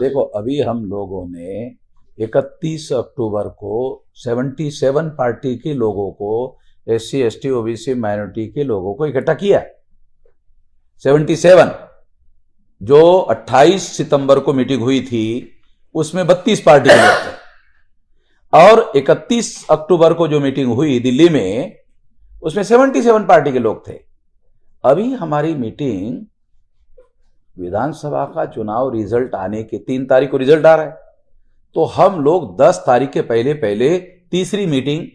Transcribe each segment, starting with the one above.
देखो, अभी हम लोगों ने 31 अक्टूबर को 77 पार्टी के लोगों को, SC ST OBC माइनॉरिटी के लोगों को इकट्ठा किया। 77 जो 28 सितंबर को मीटिंग हुई थी उसमें 32 पार्टी के लोग थे, और 31 अक्टूबर को जो मीटिंग हुई दिल्ली में उसमें 77 पार्टी के लोग थे। अभी हमारी मीटिंग विधानसभा का चुनाव रिजल्ट आने के 3 तारीख को रिजल्ट आ रहा है, तो हम लोग 10 तारीख के पहले तीसरी मीटिंग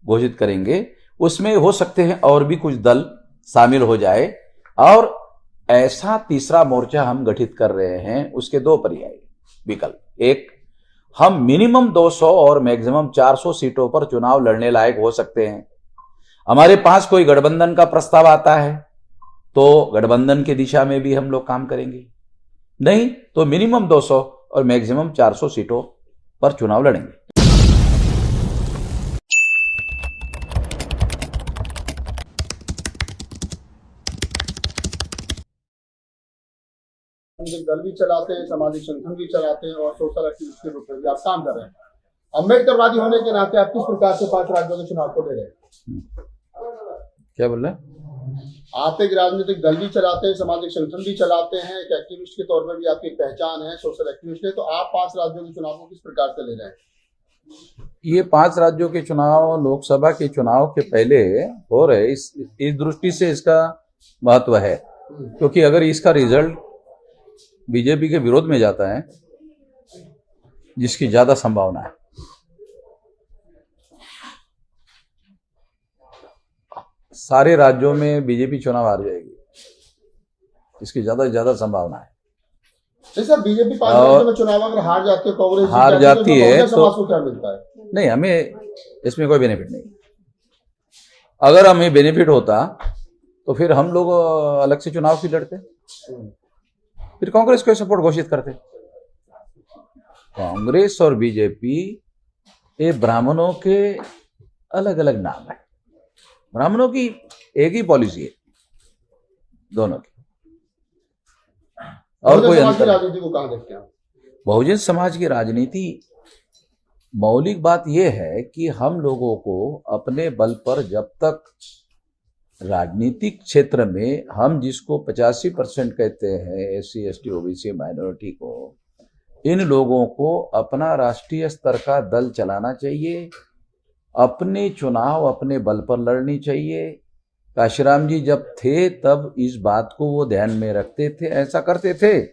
घोषित करेंगे। उसमें हो सकते हैं और भी कुछ दल शामिल हो जाए, और ऐसा तीसरा मोर्चा हम गठित कर रहे हैं। उसके 2 पर्याय विकल्प, एक, हम मिनिमम 200 और मैक्सिमम 400 सीटों पर चुनाव लड़ने लायक हो सकते हैं। हमारे पास कोई गठबंधन का प्रस्ताव आता है तो गठबंधन की दिशा में भी हम लोग काम करेंगे, नहीं तो मिनिमम 200 और मैक्सिमम 400 सीटों पर चुनाव लड़ेंगे। दल भी चलाते हैं, सामाजिक संगठन भी चलाते हैं और सोशल एक्टिविस्ट के रूप में भी आप काम कर रहे हैं। अम्बेडकरवादी होने के नाते आप किस प्रकार से 5 राज्यों के चुनाव को ले रहे हैं? क्या बोल रहे हैं? आप एक राजनीतिक दल भी चलाते हैं, सामाजिक संगठन भी चलाते हैं, एक एक्टिविस्ट के तौर पर भी आपकी पहचान है, सोशल एक्टिविस्ट है, तो आप 5 राज्यों के चुनाव को किस प्रकार से ले रहे हैं? ये 5 राज्यों के चुनाव लोकसभा के चुनाव के पहले हो रहे, इस दृष्टि से इसका महत्व है, क्योंकि अगर इसका रिजल्ट बीजेपी के विरोध में जाता है, जिसकी ज्यादा संभावना है, सारे राज्यों में बीजेपी चुनाव हार जाएगी, इसकी ज्यादा संभावना है। सर, बीजेपी 5 राज्यों में चुनाव अगर हार जाती है, कांग्रेस हार जाती है तो समाज को क्या मिलता है? नहीं, हमें इसमें कोई बेनिफिट नहीं। अगर हमें बेनिफिट होता तो फिर हम लोग अलग से चुनाव क्यों लड़ते, फिर कांग्रेस को सपोर्ट घोषित करते। कांग्रेस और बीजेपी ये ब्राह्मणों के अलग अलग नाम है, ब्राह्मणों की एक ही पॉलिसी है दोनों की, और कोई अंतर। राजनीति को कहां देखते हैं? बहुजन समाज की राजनीति, मौलिक बात यह है कि हम लोगों को अपने बल पर, जब तक राजनीतिक क्षेत्र में हम जिसको 85% कहते हैं SC ST OBC माइनॉरिटी को, इन लोगों को अपना राष्ट्रीय स्तर का दल चलाना चाहिए, अपने चुनाव अपने बल पर लड़नी चाहिए। काशीराम जी जब थे तब इस बात को वो ध्यान में रखते थे, ऐसा करते थे,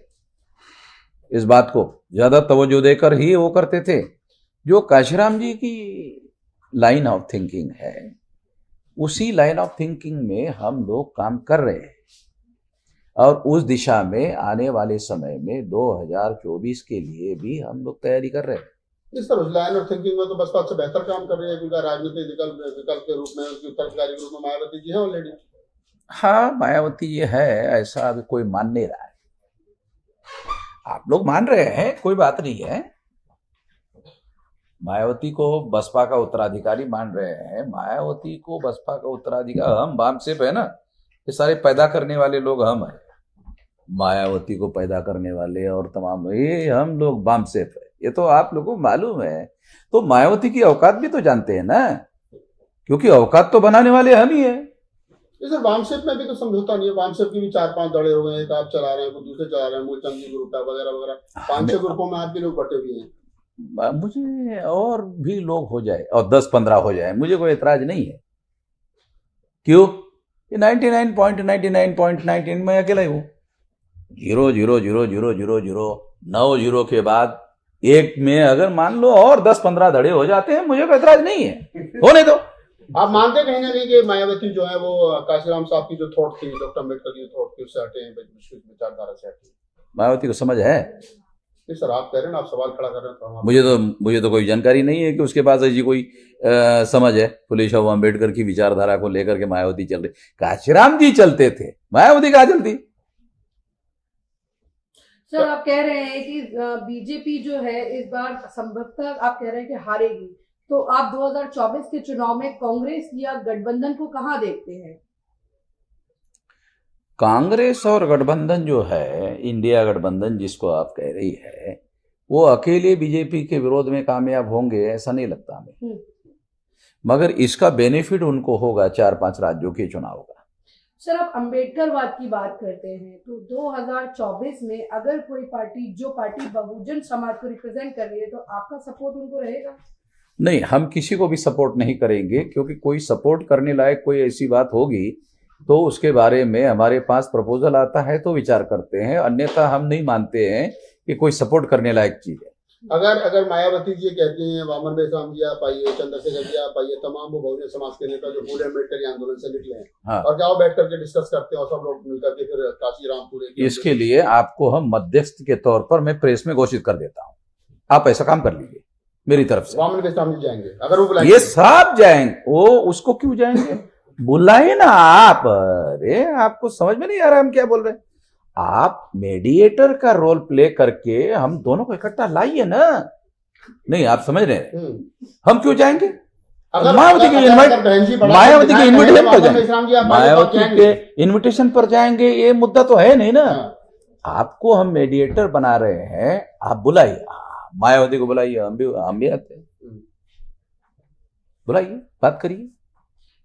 इस बात को ज्यादा तवज्जो देकर ही वो करते थे। जो काशीराम जी की लाइन ऑफ थिंकिंग है, उसी लाइन ऑफ थिंकिंग में हम लोग काम कर रहे हैं, और उस दिशा में आने वाले समय में 2024 के लिए भी हम लोग तैयारी कर रहे हैं। इस तरह लाइन ऑफ थिंकिंग में तो बसपा से बेहतर काम कर रही है, क्योंकि राजनीतिक विकल्प के रूप में, उसकी उत्तराधिकारी के रूप में मायावती जी है ऑलरेडी। हाँ, मायावती ये है, ऐसा अभी कोई मान नहीं रहा है। आप लोग मान रहे हैं, कोई बात नहीं है। मायावती को बसपा का उत्तराधिकारी मान रहे हैं, मायावती को बसपा का उत्तराधिकारी, हम बामसेफ है ना, ये सारे पैदा करने वाले लोग हम हैं। मायावती को पैदा करने वाले और तमाम ये हम लोग बामसेफ है, ये तो आप लोगों को मालूम है। तो मायावती की औकात भी तो जानते हैं ना, क्योंकि औकात तो बनाने वाले हम ही है। सर, वामसेफ में भी तो समझौता नहीं है। वामसेफ की भी 4-5 दड़े हो गए, एक आप चला रहे हैं, कुछ दूसरे चला रहे हैं, मूलचंद जी ग्रुप है वगैरह वगैरह, 5-6 ग्रुपों में आप भी लोग बटे हुए हैं। मुझे और भी लोग हो जाए और 10-15 हो जाए, मुझे कोई एतराज नहीं है। क्यों? 99.99.99 में अकेला ही हूं। 0.0000009 जीरो के बाद एक में अगर मान लो और 10-15 धड़े हो जाते हैं, मुझे कोई एतराज नहीं है, होने दो। आप मानते कहीं ना कहीं कि मायावती जो है वो काशीराम साहब की जो थॉट थी, डॉक्टर अम्बेडकर की थॉट थी, उससे हटे हैं, विचारधारा से हटे? मायावती को समझ है? सर, आप कह रहे हैं ना, आप सवाल खड़ा कर रहे हैं, तो मुझे तो कोई जानकारी नहीं है कि उसके पास ऐसी कोई समझ है। फुले शाह अम्बेडकर की विचारधारा को लेकर के मायावती चल रही। काशीराम जी चलते थे, मायावती कहाँ चलती? सर, आप कह रहे हैं कि बीजेपी जो है इस बार संभवतः आप कह रहे हैं कि हारेगी, तो आप 2024 के चुनाव में कांग्रेस या गठबंधन को कहां देखते हैं? कांग्रेस और गठबंधन जो है, इंडिया गठबंधन जिसको आप कह रही है, वो अकेले बीजेपी के विरोध में कामयाब होंगे ऐसा नहीं लगता हमें। मगर इसका बेनिफिट उनको होगा 4-5 राज्यों के चुनाव का। सर, आप अंबेडकरवाद की बात करते हैं तो 2024 में अगर कोई पार्टी, जो पार्टी बहुजन समाज को रिप्रेजेंट कर रही है, तो आपका सपोर्ट उनको रहेगा? नहीं, हम किसी को भी सपोर्ट नहीं करेंगे, क्योंकि कोई सपोर्ट करने लायक कोई ऐसी बात होगी तो उसके बारे में हमारे पास प्रपोजल आता है तो विचार करते हैं, अन्यथा हम नहीं मानते हैं कि कोई सपोर्ट करने लायक चीज है। अगर मायावती जी कहती हैं, वामन बेसराम जी आप आइए, चंद्रशेखर जी आप आइए, तमाम वो बहुजन समाज के नेता जो पूरे अम्बेडकरी आंदोलन से निकले हैं, हाँ। और क्या वो बैठ करके डिस्कस करते हैं और सब लोग मिलकर के फिर काशीराम पूरे, इसके लिए आपको हम मध्यस्थ के तौर पर मैं प्रेस में घोषित कर देता हूं, आप ऐसा काम कर लीजिए मेरी तरफ से। वामन बेसराम जी जाएंगे अगर वो बुलाएंगे? ये सब जाएंगे, वो उसको क्यों जाएंगे, बुलाए ना आप। अरे आपको समझ में नहीं आ रहा हम क्या बोल रहे हैं? आप मेडिएटर का रोल प्ले करके हम दोनों को इकट्ठा लाइए ना। नहीं, आप समझ रहे हैं, हम क्यों जाएंगे? मायावती के इन्विटेशन पर जाएंगे, मायावती के इन्विटेशन पर जाएंगे, ये मुद्दा तो है नहीं ना। आपको हम मेडिएटर बना रहे हैं, आप बुलाइए, मायावती को बुलाइए, हम भी आते हैं, बुलाइए, बात करिए।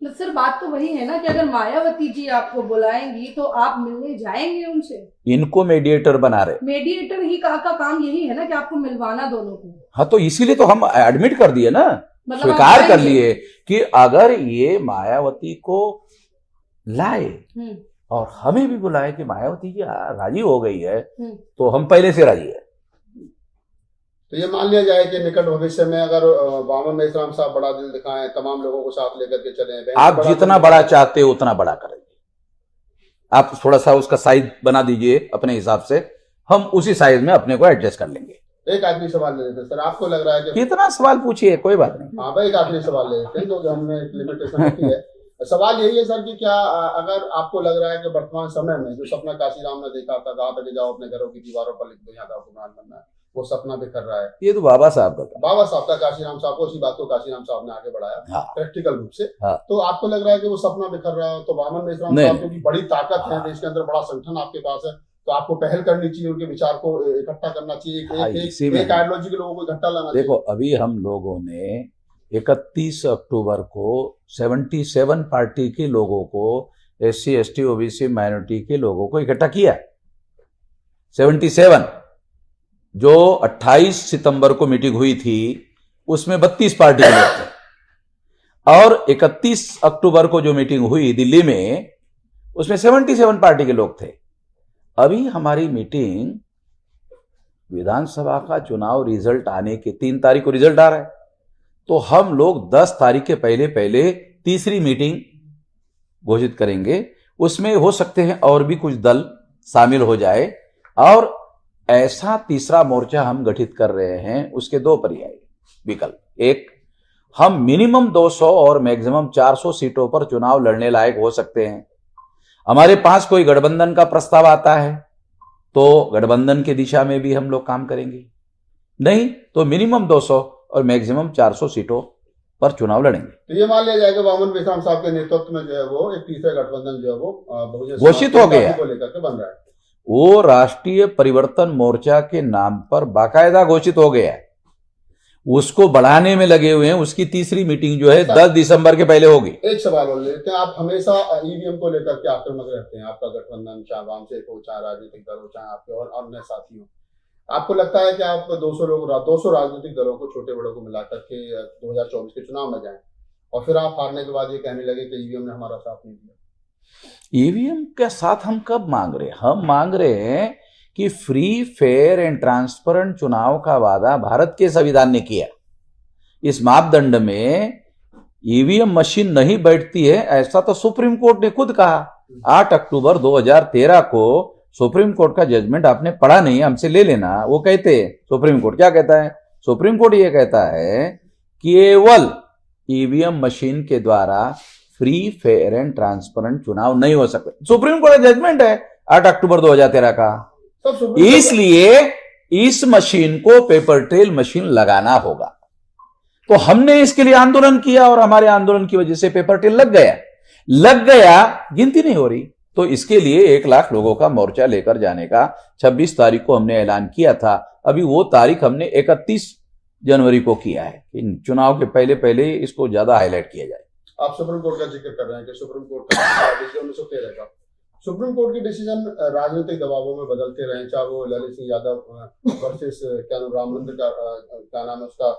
सर, बात तो वही है ना कि अगर मायावती जी आपको बुलाएंगी तो आप मिलने जाएंगे उनसे? इनको मेडिएटर बना रहे, मेडिएटर ही का काम यही है ना कि आपको मिलवाना दोनों को। हाँ, तो इसीलिए तो हम एडमिट कर दिए ना, मतलब स्वीकार कर लिए कि अगर ये मायावती को लाए और हमें भी बुलाए कि मायावती जी राजी हो गई है, तो हम पहले से राजी है। तो ये मान लिया जाए कि निकट भविष्य में अगर वामन बेसराम साहब बड़ा दिल दिखाएं, तमाम लोगों को साथ लेकर के चलें, आप जितना बड़ा चाहते हो उतना बड़ा करेंगे, आप थोड़ा सा उसका साइज बना दीजिए अपने हिसाब से, हम उसी साइज में अपने को एडजस्ट कर लेंगे। एक आखिरी सवाल ले लेते हैं सर, आपको लग रहा है कि कितना सवाल पूछिए, कोई बात नहीं। हाँ भाई, एक आखिरी सवाल ले लेते हैं क्योंकि हमने लिमिटेशन रखी है। सवाल यही है सर कि क्या अगर आपको लग रहा है कि वर्तमान समय में जो सपना काशीराम ने देखा था, कहा था कि जाओ अपने घरों की दीवारों पर लिख दो यहाँ का हुक्मरान बनना है, वो सपना बिखर रहा है? ये तो बाबा साहब का, बाबा साहब का, काशीराम साहब को, उसी बात को काशीराम साहब ने आगे बढ़ाया, हाँ, प्रैक्टिकल रूप से। हाँ। तो आपको लग रहा है कि वो सपना बिखर रहा है, तो वामन बेसराम साहब की बड़ी ताकत है, देश के अंदर बड़ा संगठन आपके पास है, तो आपको पहल करनी चाहिए, उनके विचार को इकट्ठा करना चाहिए, एक आइडियोलॉजी के लोगों को इकट्ठा लाना चाहिए। देखो, अभी हम लोगों ने 31 अक्टूबर को 77 पार्टी के लोगों को, SC ST OBC माइनॉरिटी के लोगों को इकट्ठा किया। 77 जो 28 सितंबर को मीटिंग हुई थी उसमें 32 पार्टी के लोग थे, और 31 अक्टूबर को जो मीटिंग हुई दिल्ली में उसमें 77 पार्टी के लोग थे। अभी हमारी मीटिंग, विधानसभा का चुनाव रिजल्ट आने के 3 तारीख को रिजल्ट आ रहा है, तो हम लोग 10 तारीख के पहले तीसरी मीटिंग घोषित करेंगे। उसमें हो सकते हैं और भी कुछ दल शामिल हो जाए, और ऐसा तीसरा मोर्चा हम गठित कर रहे हैं। उसके 2 पर्याय विकल्प, एक, हम मिनिमम 200 और मैक्सिमम 400 सीटों पर चुनाव लड़ने लायक हो सकते हैं। हमारे पास कोई गठबंधन का प्रस्ताव आता है तो गठबंधन की दिशा में भी हम लोग काम करेंगे, नहीं तो मिनिमम 200 और मैक्सिमम 400 सीटों पर चुनाव लड़ेंगे। तो ये मान लिया जाएगा वामन बेसराम साहब के नेतृत्व में जो है वो एक तीसरा गठबंधन जो है वो घोषित हो गया को लेकर के बन रहा है। वो राष्ट्रीय परिवर्तन मोर्चा के नाम पर बाकायदा घोषित हो गया है, उसको बढ़ाने में लगे हुए हैं। उसकी तीसरी मीटिंग जो है 10 दिसंबर के पहले होगी। एक सवाल और लेते हैं, आप हमेशा ईवीएम को लेकर के आक्रामक रहते हैं, आपका गठबंधन चाहे वाम से हो, चाहे राजनीतिक दल हो, चाहे आपके और अन्य साथी हो, आपको लगता है कि आप 200 राजनीतिक दलों को, छोटे बड़ों को मिलाकर के 2024 के चुनाव में जाएं और फिर आप हारने के बाद ये कहने लगे कि ईवीएम ने हमारा साथ नहीं दिया? ईवीएम का साथ हम कब मांग रहे हैं? हम मांग रहे हैं कि फ्री, फेयर एंड ट्रांसपेरेंट चुनाव का वादा भारत के संविधान ने किया। इस मापदंड में ईवीएम मशीन नहीं बैठती है, ऐसा तो सुप्रीम कोर्ट ने खुद कहा। 8 अक्टूबर 2013 को सुप्रीम कोर्ट का जजमेंट आपने पढ़ा नहीं, हमसे ले लेना। वो कहते हैं, सुप्रीम कोर्ट क्या कहता है? सुप्रीम कोर्ट ये कहता है केवल ईवीएम मशीन के द्वारा फ्री, फेयर एंड ट्रांसपेरेंट चुनाव नहीं हो सकते। सुप्रीम कोर्ट का जजमेंट है 8 अक्टूबर 2013 का। इसलिए इस मशीन को पेपर ट्रेल मशीन लगाना होगा। तो हमने इसके लिए आंदोलन किया और हमारे आंदोलन की वजह से पेपर ट्रेल लग गया, गिनती नहीं हो रही। तो इसके लिए 1 लाख लोगों का मोर्चा लेकर जाने का 26 तारीख को हमने ऐलान किया था। अभी वो तारीख हमने 31 जनवरी को किया है कि चुनाव के पहले पहले इसको ज्यादा हाईलाइट किया जाए। आप सुप्रीम कोर्ट का जिक्र कर रहे हैं कि सुप्रीम कोर्ट का डिसीजन 1913 का, सुप्रीम कोर्ट के डिसीजन राजनीतिक दबावों में बदलते रहे, चाहे वो ललित सिंह यादव वर्सेस क्या नाम राम मंदिर का क्या नाम है उसका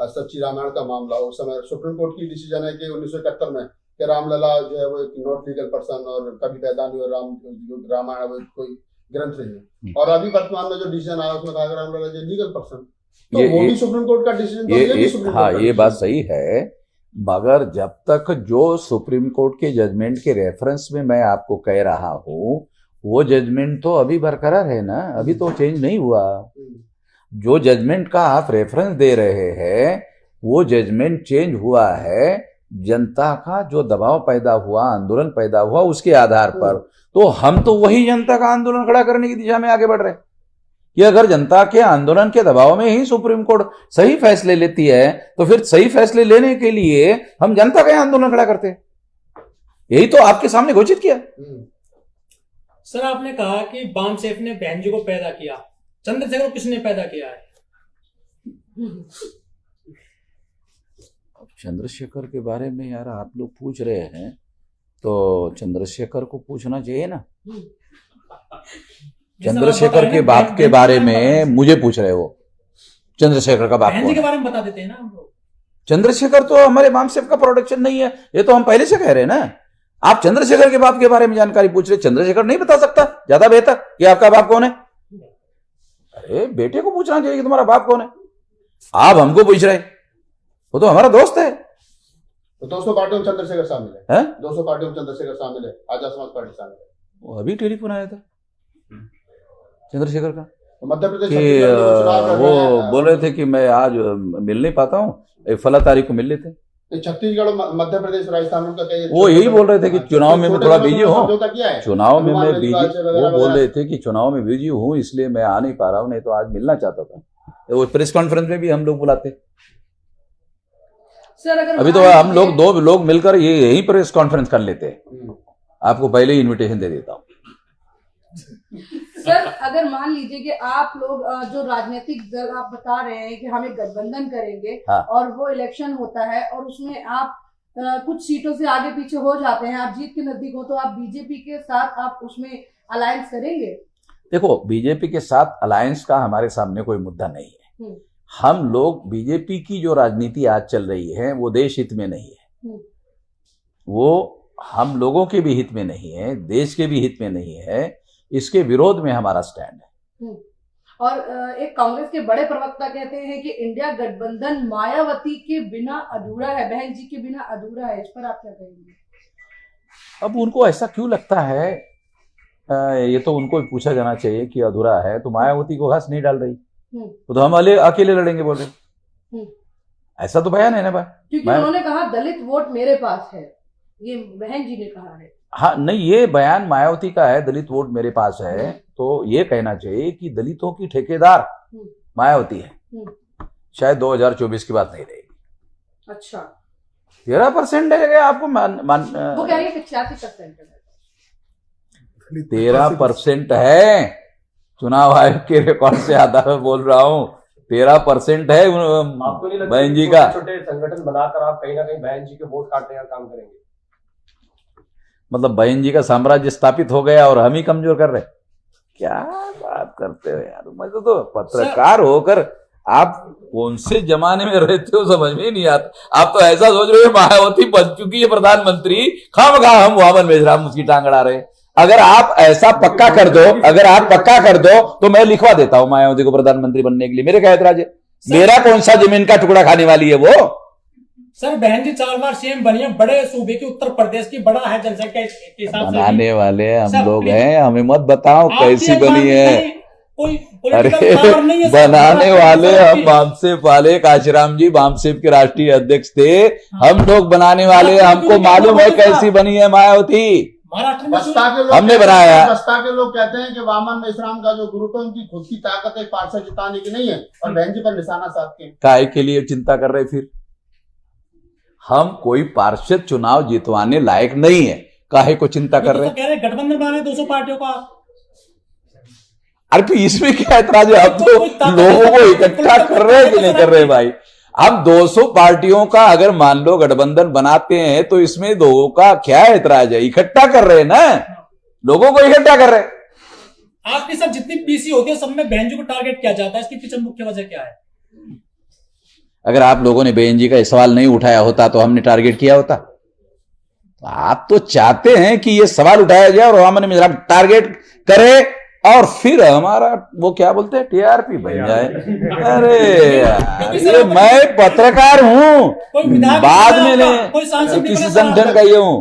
सच्ची रामायण का मामला, उस समय सुप्रीम कोर्ट की डिसीजन है कि 1971 में कि रामलला जो है वो एक नॉट लीगल पर्सन और कभी पैदा नहीं हुआ, रामायण वो कोई ग्रंथ नहीं है। और अभी वर्तमान में जो डिसीजन आया उसमें कहा रामलला जो लीगल पर्सन, तो वो भी सुप्रीम कोर्ट का डिसीजन। हाँ, ये बात सही है, मगर जब तक जो सुप्रीम कोर्ट के जजमेंट के रेफरेंस में मैं आपको कह रहा हूं वो जजमेंट तो अभी बरकरार है ना, अभी तो चेंज नहीं हुआ। जो जजमेंट का आप रेफरेंस दे रहे हैं वो जजमेंट चेंज हुआ है जनता का जो दबाव पैदा हुआ, आंदोलन पैदा हुआ उसके आधार पर। तो हम तो वही जनता का आंदोलन खड़ा करने की दिशा में आगे बढ़ रहे हैं कि अगर जनता के आंदोलन के दबाव में ही सुप्रीम कोर्ट सही फैसले लेती है तो फिर सही फैसले लेने के लिए हम जनता का आंदोलन खड़ा करते हैं। यही तो आपके सामने घोषित किया। सर, आपने कहा कि बामसेफ ने बहन जी को पैदा किया, चंद्रशेखर किसने पैदा किया है? अब चंद्रशेखर के बारे में यार आप लोग पूछ रहे हैं तो चंद्रशेखर को पूछना चाहिए ना। चंद्रशेखर के बाप के बारे में मुझे पूछ रहे हो? चंद्रशेखर का बाप बहन जी के बारे में बता देते हैं ना हम लोग। चंद्रशेखर तो हमारे बामसेफ का प्रोडक्शन नहीं है, ये तो हम पहले से कह रहे हैं ना। आप चंद्रशेखर के बाप के बारे में जानकारी पूछ रहे, चंद्रशेखर नहीं बता सकता ज्यादा बेहतर कि आपका बाप कौन है? अरे बेटे को पूछना चाहिए कि तुम्हारा बाप कौन है। आप हमको पूछ रहे, वो तो हमारा दोस्त है। तो 200 पार्टियों में चंद्रशेखर शामिल है, 200 पार्टियों में चंद्रशेखर शामिल है, आजाद समाज पार्टी शामिल है। वो अभी टेलीफोन आया था चंद्रशेखर का मध्य प्रदेश कि वो बोल रहे थे कि मैं आज मिल नहीं पाता हूँ, एक फला तारीख को मिल लेते। छत्तीसगढ़, मध्य प्रदेश, राजस्थान का क्या, वो यही बोल रहे थे कि चुनाव में मैं थोड़ा बिजी हूँ, चुनाव में मैं बिजी, वो बोल रहे थे कि चुनाव में बिजी हूँ इसलिए मैं आ नहीं पा रहा हूँ, नहीं तो आज मिलना चाहता था। वो प्रेस कॉन्फ्रेंस में भी हम लोग बुलाते सर। अगर अभी तो हम लोग 2 लोग मिलकर ये यही प्रेस कॉन्फ्रेंस कर लेते हैं। आपको पहले ही इन्विटेशन दे देता हूँ। सर, अगर मान लीजिए कि आप लोग जो राजनीतिक दल आप बता रहे हैं कि हम एक गठबंधन करेंगे, हाँ। और वो इलेक्शन होता है और उसमें आप कुछ सीटों से आगे पीछे हो जाते हैं, आप जीत के नजदीक हो, तो आप बीजेपी के साथ आप उसमें अलायंस करेंगे? देखो, बीजेपी के साथ अलायंस का हमारे सामने कोई मुद्दा नहीं है। हम लोग बीजेपी की जो राजनीति आज चल रही है वो देश हित में नहीं है, वो हम लोगों के भी हित में नहीं है, देश के भी हित में नहीं है। इसके विरोध में हमारा स्टैंड है। और एक कांग्रेस के बड़े प्रवक्ता कहते हैं कि इंडिया गठबंधन मायावती के बिना अधूरा है, बहन जी के बिना अधूरा है। इस पर आप क्या कहेंगे? अब उनको ऐसा क्यों लगता है, ये तो उनको पूछा जाना चाहिए कि अधूरा है तो मायावती को घास नहीं डाल रही, तो हम अकेले लड़ेंगे बोल रहे। ऐसा तो बयान है ना बात, क्योंकि उन्होंने कहा दलित वोट मेरे पास है, ये बहन जी ने कहा है। हाँ नहीं, ये बयान मायावती का है, दलित वोट मेरे पास है, तो ये कहना चाहिए कि दलितों की ठेकेदार मायावती है। शायद 2024 की बात नहीं रहेगी। अच्छा, 13% है आपको वो कह रही है 85% है। 13% है, चुनाव आयोग के रिकॉर्ड से आधार पर बोल रहा हूँ, 13% है बहन जी का। छोटे संगठन बनाकर आप कहीं ना कहीं बहन जी के वोट काटने का काम करेंगे? मतलब बहन जी का साम्राज्य स्थापित हो गया और हम ही कमजोर कर रहे? क्या बात करते हो यार, मुझे तो पत्रकार होकर आप कौन से जमाने में रहते हो समझ में नहीं आता। आप तो ऐसा सोच रहे हो मायावती बन चुकी है प्रधानमंत्री, खामखा हम वामन मेजराम उसकी टांग अड़ा रहे। अगर आप ऐसा पक्का कर दो, अगर आप पक्का कर दो तो मैं लिखवा देता हूं मायावती को प्रधानमंत्री बनने के लिए। मेरे क्या ऐतराज है? मेरा कौन सा जमीन का टुकड़ा खाने वाली है वो? सर, बहन जी 4 बार सीएम बनी है, बड़े सूबे की, उत्तर प्रदेश की, बड़ा है जनसंख्या के हिसाब से। बनाने वाले हम लोग हैं, हमें मत बताओ कैसी बनी है। अरे बनाने वाले हम बामसेफ वाले, काशीराम जी बामसेफ के राष्ट्रीय अध्यक्ष थे, हम लोग बनाने वाले, हमको मालूम है कैसी बनी है मायावती। हमने बनाया। बस्ता के लोग कहते हैं कि वामन मेश्राम का जो ग्रुप है उनकी खुद की ताकत है पार्षद जिताने की नहीं है, और बहन जी पर निशाना साधते हैं। काय के लिए चिंता कर रहे? फिर हम कोई पार्षद चुनाव जितवाने लायक नहीं है, काहे को चिंता कर रहे तो कह रहे गठबंधन बना रहे 200 पार्टियों का। अरे तो इसमें क्या ऐतराज है? अब तो लोगों को इकट्ठा कर रहे हैं कि नहीं कर रहे भाई? अब 200 पार्टियों का अगर मान लो गठबंधन बनाते हैं तो इसमें लोगों का क्या ऐतराज है? इकट्ठा कर रहे हैं ना, लोगों को इकट्ठा कर रहे हैं। आपके साथ जितनी पीसी होती है सब में बहन जी को टारगेट किया जाता है, इसके पीछे मुख्य वजह क्या है? अगर आप लोगों ने बहन जी का सवाल नहीं उठाया होता तो हमने टारगेट किया होता? आप तो चाहते हैं कि ये सवाल उठाया जाए और हमने टारगेट करे और फिर हमारा वो क्या बोलते हैं टीआरपी बन जाए। अरे यार, ये मैं पत्रकार हूं, बाद में किसी संगठन का ये हूं।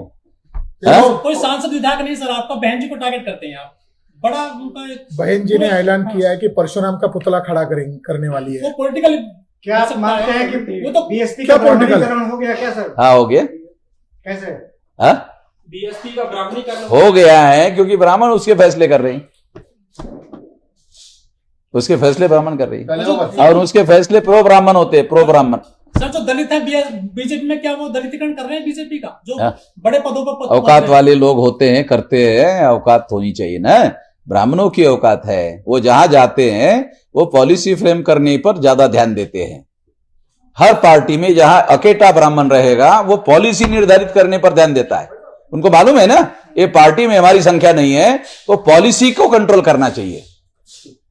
कोई सांसद विधायक नहीं सर, आपका बहन जी को टारगेट करते हैं आप। बड़ा उनका बहन जी ने ऐलान किया है कि परशुराम का पुतला खड़ा करने वाली है। वो पॉलिटिकल क्या आप मानते हैं कि वो तो बीएसपी क्या का political? ब्राह्मणीकरण हो गया क्या सर? हाँ हो गया। कैसे? हाँ बीएसपी का ब्राह्मणीकरण हो गया है क्योंकि ब्राह्मण उसके फैसले कर रहे हैं, उसके फैसले ब्राह्मण कर रही है और उसके फैसले प्रो ब्राह्मण होते हैं, प्रो ब्राह्मण। सर जो दलित है बीजेपी में, क्या वो दलितीकरण कर रहे हैं बीजेपी का? जो हाँ। बड़े पदों पर औकात वाले लोग होते हैं, करते हैं, औकात होनी चाहिए ना। ब्राह्मणों की औकात है, वो जहां जाते हैं वो पॉलिसी फ्रेम करने पर ज्यादा ध्यान देते हैं। हर पार्टी में जहां अकेटा ब्राह्मण रहेगा वो पॉलिसी निर्धारित करने पर ध्यान देता है। उनको मालूम है ना, ये पार्टी में हमारी संख्या नहीं है तो पॉलिसी को कंट्रोल करना चाहिए।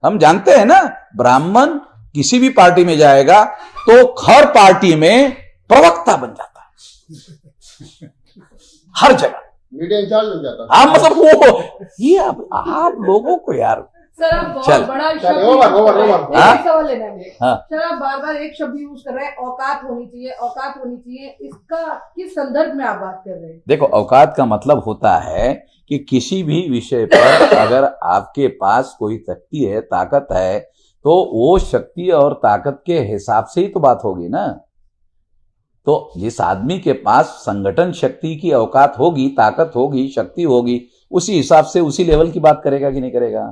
हम जानते हैं ना, ब्राह्मण किसी भी पार्टी में जाएगा तो हर पार्टी में प्रवक्ता बन जाता है, हर जगह मीडिया इंचार्ज बन जाता है। हाँ मतलब वो ये आप लोगों को यार सर आप बहुत चल। बड़ा चल, ओवर। हाँ? एक सवाल लेना है। हाँ। सर आप बार बार एक शब्द यूज कर रहे हैं, औकात होनी चाहिए, औकात होनी चाहिए। इसका किस संदर्भ में आप बात कर रहे हैं? देखो, औकात का मतलब होता है कि किसी भी विषय पर अगर आपके पास कोई शक्ति है, ताकत है, तो वो शक्ति और ताकत के हिसाब से ही तो बात होगी ना। तो जिस आदमी के पास संगठन शक्ति की औकात होगी, ताकत होगी, शक्ति होगी, उसी हिसाब से उसी लेवल की बात करेगा कि नहीं करेगा।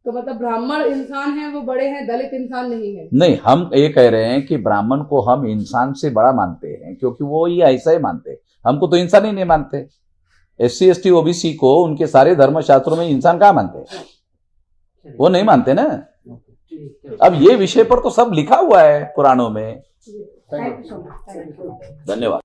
तो मतलब ब्राह्मण इंसान हैं, वो बड़े हैं, दलित इंसान नहीं है? नहीं, हम ये कह रहे हैं कि ब्राह्मण को हम इंसान से बड़ा मानते हैं क्योंकि वो ये ऐसा ही मानते हैं। हमको तो इंसान ही नहीं मानते। SC ST OBC को उनके सारे धर्मशास्त्रों में इंसान कहाँ मानते हैं? वो नहीं मानते ना। अब ये विषय पर तो सब लिखा हुआ है पुराणों में। Thank you so much. धन्यवाद।